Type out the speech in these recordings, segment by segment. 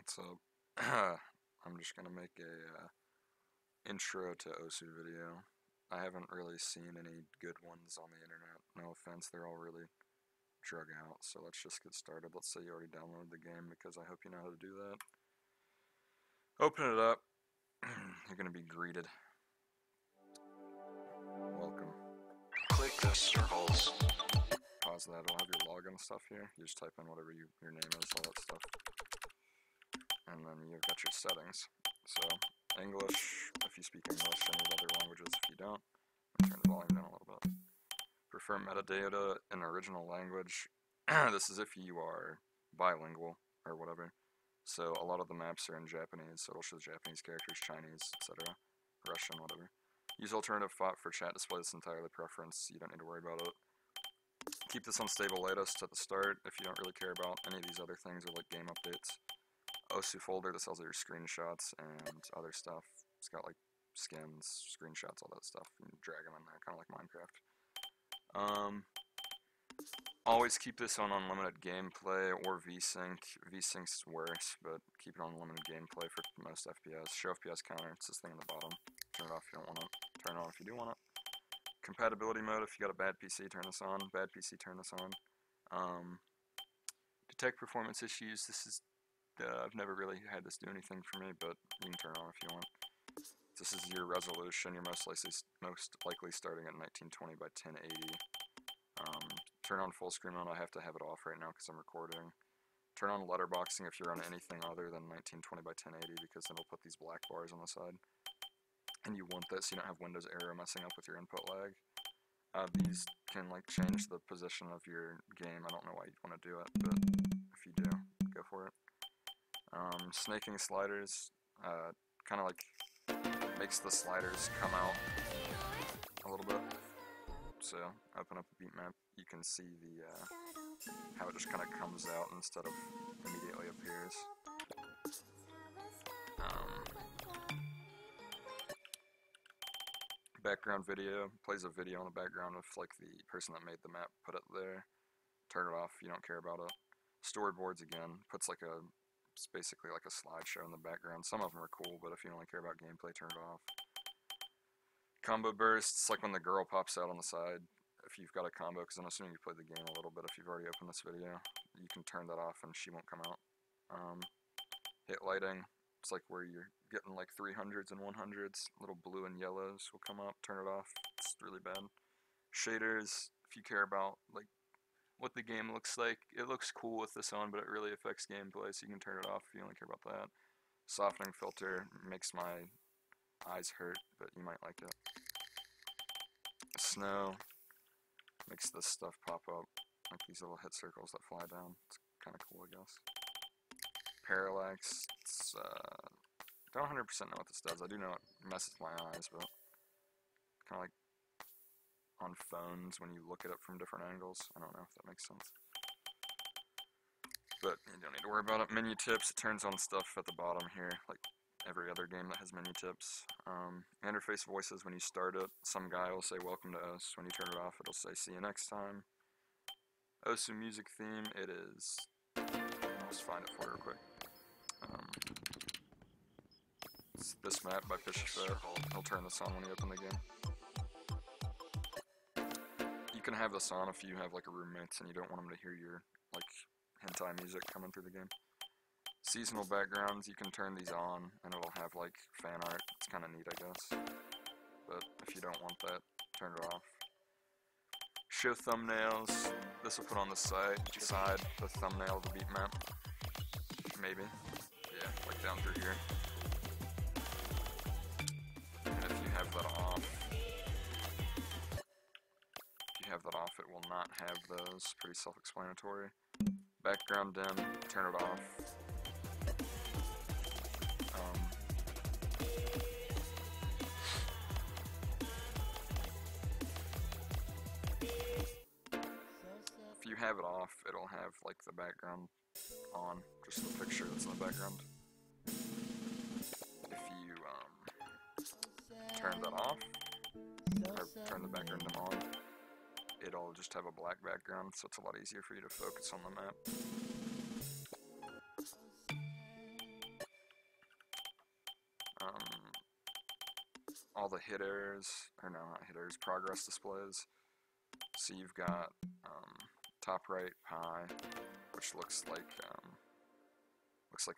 What's up? I'm just gonna make a intro to Osu video. I haven't really seen any good ones on the internet. No offense, they're all really drug out. So let's just get started. Let's say you already downloaded the game because I hope you know how to do that. Open it up. You're gonna be greeted. Welcome. Click the circles. Pause that. It'll have your login stuff here. You just type in whatever your name is, all that stuff. And then you've got your settings. So, English, if you speak English, any other languages if you don't. Turn the volume down a little bit. Prefer metadata in original language. This is if you are bilingual or whatever. So a lot of the maps are in Japanese, so it'll show Japanese characters, Chinese, etc. Russian, whatever. Use alternative font for chat display. It's entirely preference. You don't need to worry about it. Keep this on stable latest at the start if you don't really care about any of these other things or like game updates. Osu folder, this has all your screenshots and other stuff. It's got like skins, screenshots, all that stuff. You can drag them in there, kind of like Minecraft. Always keep this on unlimited gameplay or VSync. VSync's worse, but keep it on unlimited gameplay for most FPS. Show FPS counter, it's this thing on the bottom. Turn it off if you don't want it. Turn it on if you do want it. Compatibility mode, if you got a bad PC, turn this on. Bad PC, turn this on. Detect performance issues, this is I've never really had this do anything for me, but you can turn it on if you want. This is your resolution. You're most likely starting at 1920 by 1080. Turn on full screen mode. I have to have it off right now because I'm recording. Turn on letterboxing if you're on anything other than 1920 by 1080 because then it'll put these black bars on the side. And you want this so you don't have Windows error messing up with your input lag. These can like change the position of your game. I don't know why you'd want to do it, but if you do, go for it. Snaking sliders, kind of like makes the sliders come out a little bit. So, open up the beat map, you can see the, how it just kind of comes out instead of immediately appears. Background video, plays a video in the background if like the person that made the map put it there. Turn it off if you don't care about it. Storyboards again, puts like it's basically like a slideshow in the background. Some of them are cool, but if you only care about gameplay, turn it off. Combo bursts, like when the girl pops out on the side. If you've got a combo, because I'm assuming you played the game a little bit if you've already opened this video, you can turn that off and she won't come out. Hit lighting, it's like where you're getting like 300s and 100s, little blue and yellows will come up, turn it off, it's really bad. Shaders, if you care about like what the game looks like, it looks cool with this on, but it really affects gameplay, so you can turn it off if you only care about that. Softening filter makes my eyes hurt, but you might like it. Snow makes this stuff pop up, like these little hit circles that fly down. It's kind of cool, I guess. Parallax, it's, don't 100% know what this does. I do know it messes with my eyes, but kind of like on phones when you look at it from different angles. I don't know if that makes sense. But you don't need to worry about it. Menu tips, it turns on stuff at the bottom here, like every other game that has menu tips. Interface voices, when you start it, some guy will say welcome to Os. When you turn it off, it'll say see you next time. Osu music theme, it is, I'll just find it for you real quick. It's this map by Fisher. He'll turn this on when you open the game. You can have this on if you have like a roommate and you don't want them to hear your like hentai music coming through the game. Seasonal backgrounds, you can turn these on and it'll have like fan art. It's kind of neat, I guess. But if you don't want that, turn it off. Show thumbnails. This will put on the side the thumbnail of the beat map. Maybe. Yeah, like down through here. And if you have that off, it will not have those. Pretty self-explanatory. Background dim, turn it off. If you have it off, it'll have like the background on, just the picture that's in the background. If you turn that off, or turn the background on, it'll just have a black background, so it's a lot easier for you to focus on the map. all the hit errors, or no, not hit errors, progress displays. So you've got top right pie, which looks like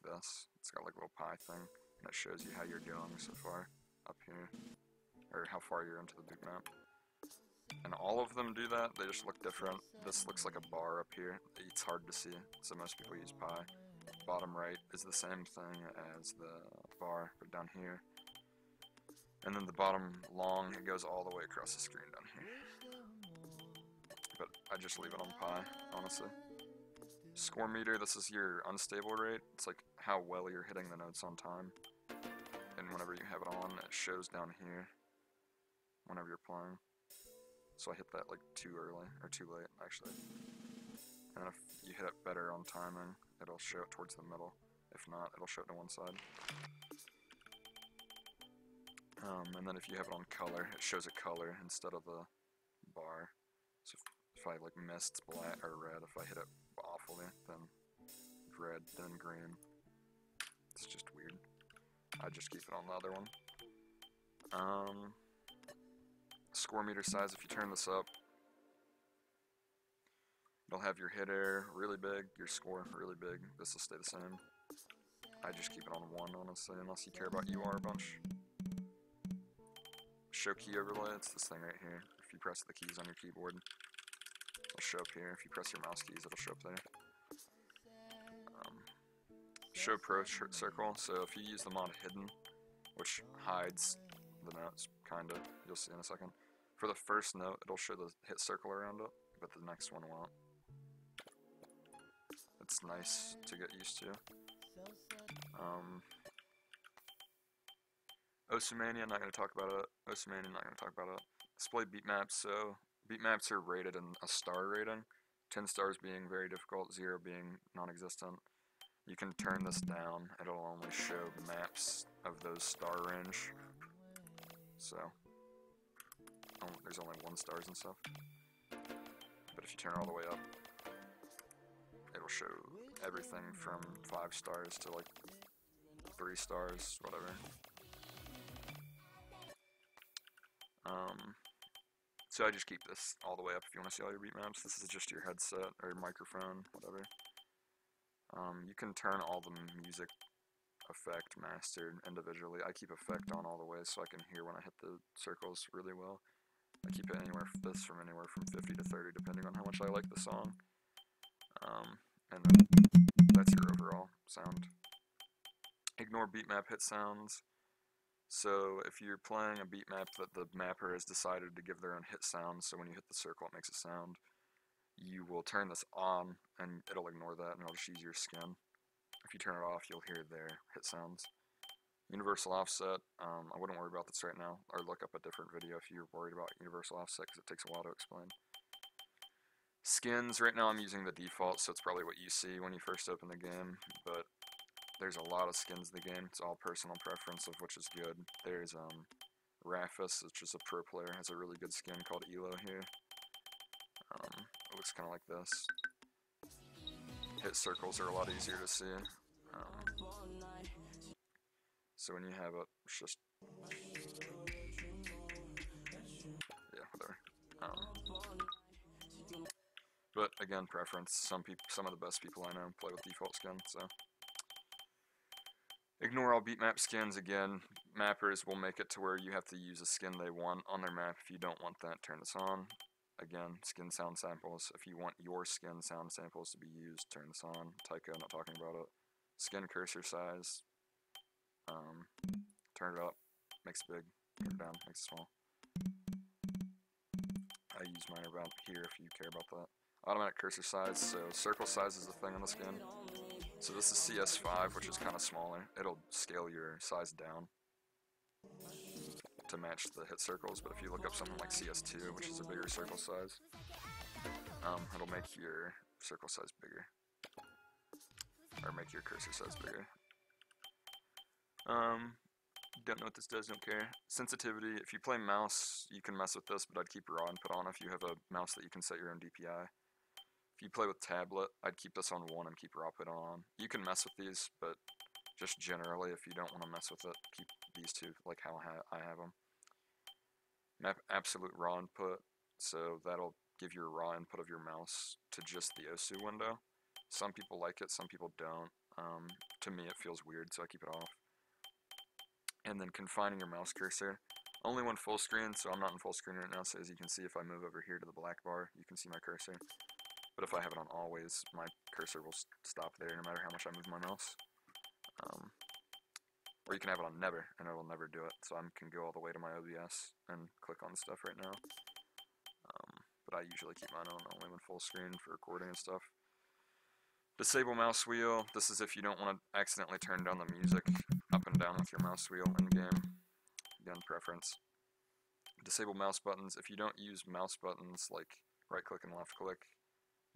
this. It's got like a little pie thing, and it shows you how you're doing so far up here, or how far you're into the boot map. And all of them do that. They just look different. This looks like a bar up here. It's hard to see, so most people use pie. Bottom right is the same thing as the bar, but down here. And then the bottom long, it goes all the way across the screen down here. But I just leave it on pie, honestly. Score meter, this is your unstable rate. It's like how well you're hitting the notes on time. And whenever you have it on, it shows down here whenever you're playing. So I hit that like too early, or too late, actually. And if you hit it better on timing, it'll show it towards the middle. If not, it'll show it to one side. And then if you have it on color, it shows a color instead of the bar. So if I like missed black or red, if I hit it awfully, then red, then green. It's just weird. I just keep it on the other one. Score meter size, if you turn this up, it'll have your hit error really big, your score really big. This will stay the same. I just keep it on 1, honestly, unless you care about UR a bunch. Show key overlay, it's this thing right here. If you press the keys on your keyboard, it'll show up here. If you press your mouse keys, it'll show up there. Show pro circle, so if you use the mod hidden, which hides the notes, kinda, you'll see in a second. For the first note, it'll show the hit circle around it, but the next one won't. It's nice to get used to. Osumania, not going to talk about it. Osumania, not going to talk about it. Display beat maps, so beat maps are rated in a star rating. 10 stars being very difficult, 0 being non-existent. You can turn this down, it'll only show maps of those star range. So, there's only 1 stars and stuff. But if you turn it all the way up, it'll show everything from 5 stars to like 3 stars, whatever. So I just keep this all the way up if you want to see all your beat maps. This is just your headset or microphone, whatever. You can turn all the music effect mastered individually. I keep effect on all the way so I can hear when I hit the circles really well. I keep it anywhere from 50 to 30 depending on how much I like the song. And then that's your overall sound. Ignore beat map hit sounds. So if you're playing a beat map that the mapper has decided to give their own hit sound, so when you hit the circle it makes a sound, you will turn this on and it'll ignore that and it'll just use your skin. If you turn it off, you'll hear their hit sounds. Universal offset, I wouldn't worry about this right now, or look up a different video if you're worried about universal offset because it takes a while to explain. Skins, right now I'm using the default, so it's probably what you see when you first open the game, but there's a lot of skins in the game. It's all personal preference of which is good. There's Rafus, which is a pro player, has a really good skin called Elo here. It looks kind of like this. Hit circles are a lot easier to see. So when you have it, it's just, yeah, whatever. But again, preference. Some of the best people I know play with default skin, so. Ignore all beat map skins. Again, mappers will make it to where you have to use a skin they want on their map. If you don't want that, turn this on. Again, skin sound samples. If you want your skin sound samples to be used, turn this on. Tycho, not talking about it. Skin cursor size. Turn it up, makes it big. Turn it down, makes it small. I use mine around here if you care about that. Automatic cursor size, so circle size is the thing on the skin. So this is CS5, which is kind of smaller. It'll scale your size down to match the hit circles, but if you look up something like CS2, which is a bigger circle size, it'll make your circle size bigger. Or make your cursor size bigger. Don't know what this does, don't care. Sensitivity, if you play mouse, you can mess with this, but I'd keep raw input on if you have a mouse that you can set your own DPI. If you play with tablet, I'd keep this on 1 and keep raw input on. You can mess with these, but just generally, if you don't want to mess with it, keep these two like how I have them. Map absolute raw input, so that'll give your raw input of your mouse to just the OSU window. Some people like it, some people don't. To me it feels weird, so I keep it off. And then confining your mouse cursor, only when full screen, so I'm not in full screen right now, so as you can see, if I move over here to the black bar, you can see my cursor. But if I have it on always, my cursor will stop there no matter how much I move my mouse. Or you can have it on never, and it will never do it. So I can go all the way to my OBS and click on stuff right now. But I usually keep mine on only when full screen for recording and stuff. Disable mouse wheel. This is if you don't want to accidentally turn down the music up and down with your mouse wheel in game. Again, preference. Disable mouse buttons. If you don't use mouse buttons like right click and left click,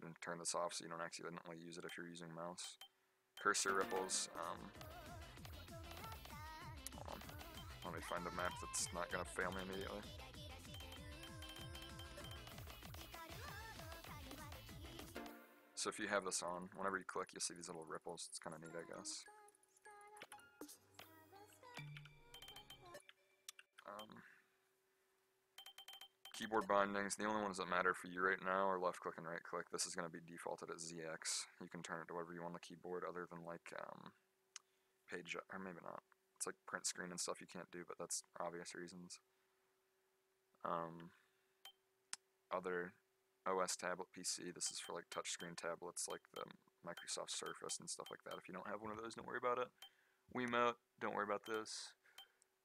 then turn this off so you don't accidentally use it if you're using mouse. Cursor ripples. Let me find a map that's not going to fail me immediately. So if you have this on, whenever you click, you'll see these little ripples. It's kind of neat, I guess. Keyboard bindings, the only ones that matter for you right now are left click and right click. This is going to be defaulted at ZX. You can turn it to whatever you want on the keyboard other than like page, or maybe not. It's like print screen and stuff you can't do, but that's obvious reasons. Other OS tablet PC, this is for like touchscreen tablets like the Microsoft Surface and stuff like that. If you don't have one of those, don't worry about it. Wiimote, don't worry about this.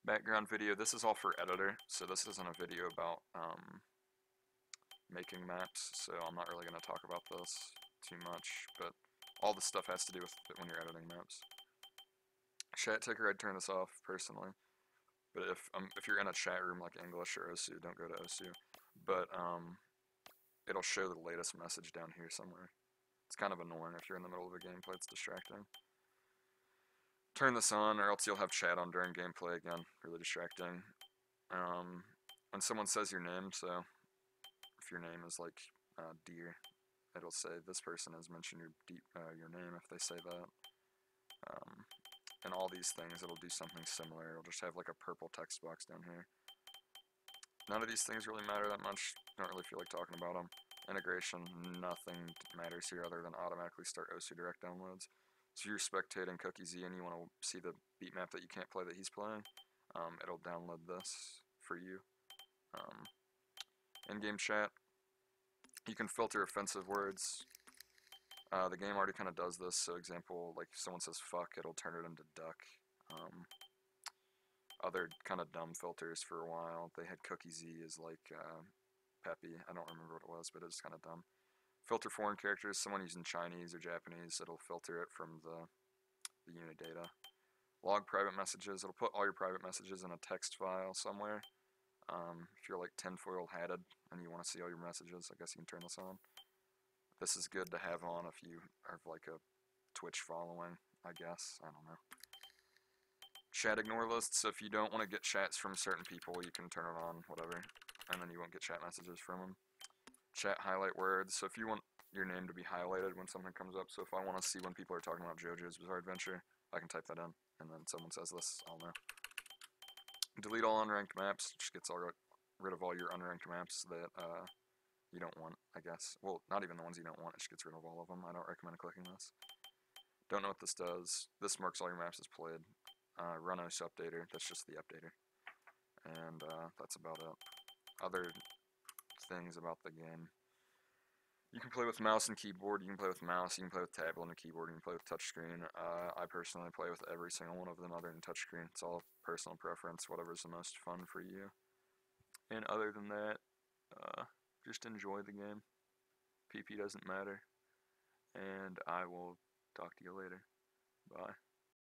Background video, this is all for editor, so this isn't a video about making maps, so I'm not really going to talk about this too much, but all this stuff has to do with it when you're editing maps. Chat ticker, I'd turn this off personally, but if you're in a chat room like English or OSU, don't go to OSU, but it'll show the latest message down here somewhere. It's kind of annoying if you're in the middle of a gameplay, it's distracting. Turn this on, or else you'll have chat on during gameplay again, really distracting. When someone says your name, so if your name is like Deer, it'll say this person has mentioned your name if they say that. And all these things, it'll do something similar. It'll just have like a purple text box down here. None of these things really matter that much. Don't really feel like talking about them. Integration, nothing matters here other than automatically start OSU Direct downloads. So if you're spectating Cookie Z and you want to see the beat map that you can't play that he's playing, it'll download this for you. In-game chat, you can filter offensive words. The game already kind of does this, so example, like if someone says fuck, it'll turn it into duck. Other kind of dumb filters for a while, they had Cookie Z as like Peppy, I don't remember what it was, but it was kind of dumb. Filter foreign characters, someone using Chinese or Japanese, it'll filter it from the unit data. Log private messages, it'll put all your private messages in a text file somewhere. If you're like tinfoil hatted and you want to see all your messages, I guess you can turn this on. This is good to have on if you have like a Twitch following, I guess. I don't know. Chat ignore lists, so if you don't want to get chats from certain people, you can turn it on, whatever, and then you won't get chat messages from them. Chat highlight words, so if you want your name to be highlighted when something comes up, so if I want to see when people are talking about JoJo's Bizarre Adventure, I can type that in, and then someone says this, I'll know. Delete all unranked maps, just gets rid of all your unranked maps that you don't want, I guess. Well, not even the ones you don't want, it just gets rid of all of them. I don't recommend clicking this. Don't know what this does. This marks all your maps as played. Run OS updater, that's just the updater. And that's about it. Other things about the game. You can play with mouse and keyboard, you can play with mouse, you can play with tablet and keyboard, you can play with touchscreen. I personally play with every single one of them other than touchscreen. It's all personal preference, whatever's the most fun for you. And other than that, just enjoy the game. PP doesn't matter. And I will talk to you later. Bye.